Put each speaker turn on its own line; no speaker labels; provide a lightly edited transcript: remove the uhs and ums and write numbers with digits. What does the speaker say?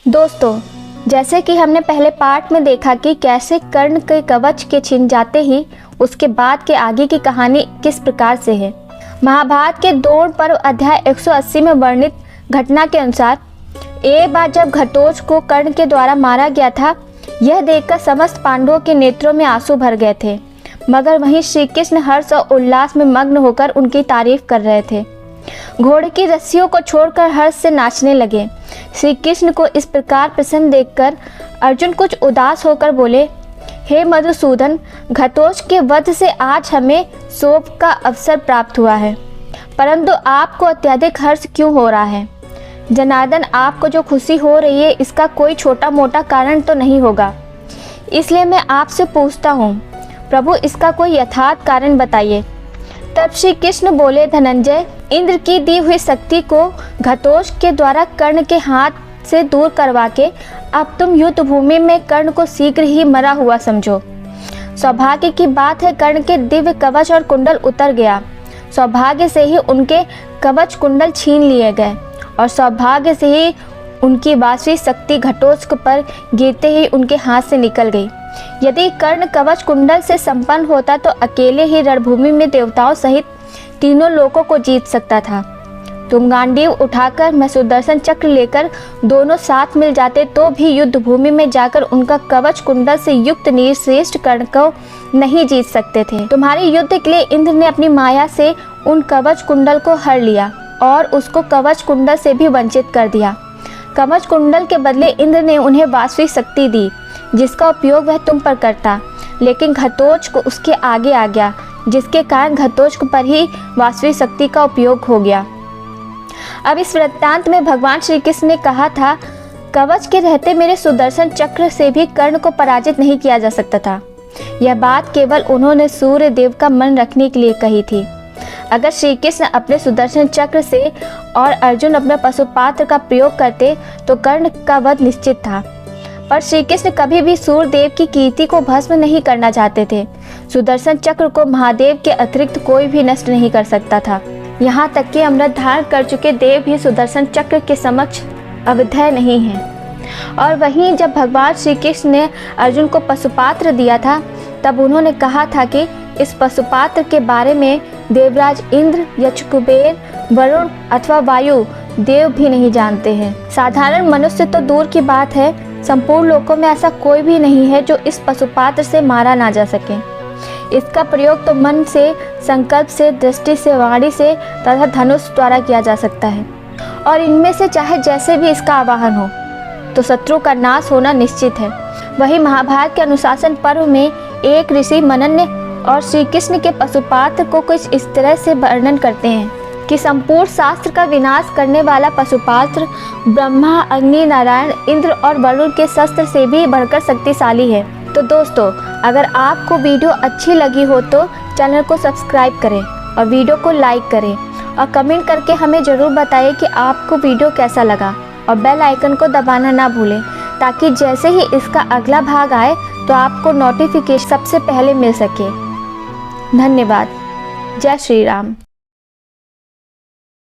दोस्तों, जैसे कि हमने पहले पार्ट में देखा कि कैसे कर्ण के कवच के छिन जाते ही उसके बाद के आगे की कहानी किस प्रकार से है। महाभारत के द्रोण पर्व अध्याय 180 में वर्णित घटना के अनुसार एक बार जब घटोत्कच को कर्ण के द्वारा मारा गया था, यह देखकर समस्त पांडवों के नेत्रों में आंसू भर गए थे, मगर वहीं श्री कृष्ण हर्ष और उल्लास में मग्न होकर उनकी तारीफ कर रहे थे। घोड़े की रस्सियों को छोड़कर हर्ष से नाचने लगे। श्री कृष्ण को इस प्रकार प्रसन्न देखकर अर्जुन कुछ उदास होकर बोले, हे मधुसूदन, घटोत्कच के वध से आज हमें शोक का अवसर प्राप्त हुआ है, परंतु आपको अत्यधिक हर्ष क्यों हो रहा है? जनार्दन, आपको जो खुशी हो रही है इसका कोई छोटा मोटा कारण तो नहीं होगा, इसलिए मैं आपसे पूछता हूँ, प्रभु इसका कोई यथार्थ कारण बताइए। तब श्री कृष्ण बोले, धनंजय, इंद्र की दी हुई शक्ति को घटोत्कच के द्वारा कर्ण के हाथ से दूर करवा के अब तुम युद्ध भूमि में कर्ण को शीघ्र ही मरा हुआ समझो। सौभाग्य की बात है, कर्ण के दिव्य कवच और कुंडल उतर गया। सौभाग्य से ही उनके कवच कुंडल छीन लिए गए और सौभाग्य से ही उनकी वास्तविक शक्ति घटोत्कच पर गिरते ही उनके हाथ से निकल गई। यदि कर्ण कवच कुंडल से संपन्न होता तो अकेले ही रणभूमि में देवताओं सहित तीनों लोकों को जीत सकता था। तुम गांडीव उठाकर, मैं सुदर्शन चक्र लेकर दोनों साथ मिल जाते तो भी युद्ध भूमि में जाकर उनका कवच कुंडल से युक्त नीरश्रेष्ठ कर्ण को नहीं जीत सकते थे। तुम्हारे युद्ध के लिए इंद्र ने अपनी माया से उन कवच कुंडल को हर लिया और उसको कवच कुंडल से भी वंचित कर दिया। कवच कुंडल के बदले इंद्र ने उन्हें वास्तविक शक्ति दी, जिसका उपयोग वह तुम पर करता, लेकिन घटोत्कच को उसके आगे आ गया, जिसके कारण घटोत्कच पर ही वास्तविक शक्ति का उपयोग हो गया। अब इस वृत्तांत में भगवान श्री कृष्ण ने कहा था, कवच के रहते मेरे सुदर्शन चक्र से भी कर्ण को पराजित नहीं किया जा सकता था। यह बात केवल उन्होंने सूर्य देव का मन रखने के लिए कही थी। अगर श्री कृष्ण अपने सुदर्शन चक्र से और अर्जुन अपने पशुपात्र का प्रयोग करते तो कर्ण का वध निश्चित था, पर श्री कृष्ण कभी भी सूर्य देव की कीर्ति को भस्म नहीं करना चाहते थे। सुदर्शन चक्र को महादेव के अतिरिक्त कोई भी नष्ट नहीं कर सकता था। यहाँ तक कि अमृत धारण कर चुके देव भी सुदर्शन चक्र के समक्ष अवधेय नहीं हैं। और वहीं जब भगवान श्री कृष्ण ने अर्जुन को पशुपात्र दिया था, तब उन्होंने कहा था कि इस पशुपात्र के बारे में देवराज इंद्र, यक्ष, कुबेर, वरुण अथवा वायु देव भी नहीं जानते हैं। साधारण मनुष्य तो दूर की बात है, संपूर्ण लोकों में ऐसा कोई भी नहीं है जो इस पशुपात्र से मारा ना जा सके। इसका प्रयोग तो मन से, संकल्प से, दृष्टि से, वाणी से तथा धनुष द्वारा किया जा सकता है, और इनमें से चाहे जैसे भी इसका आवाहन हो तो शत्रु का नाश होना निश्चित है। वही महाभारत के अनुशासन पर्व में एक ऋषि मनन ने और श्री कृष्ण के पशुपात्र को कुछ इस तरह से वर्णन करते हैं कि संपूर्ण शास्त्र का विनाश करने वाला पशुपात्र ब्रह्मा, अग्नि, नारायण, इंद्र और वरुण के शस्त्र से भी बढ़कर शक्तिशाली है। तो दोस्तों, अगर आपको वीडियो अच्छी लगी हो तो चैनल को सब्सक्राइब करें और वीडियो को लाइक करें और कमेंट करके हमें ज़रूर बताइए कि आपको वीडियो कैसा लगा, और बेल आइकन को दबाना ना भूलें, ताकि जैसे ही इसका अगला भाग आए तो आपको नोटिफिकेशन सबसे पहले मिल सके। धन्यवाद। जय श्री राम।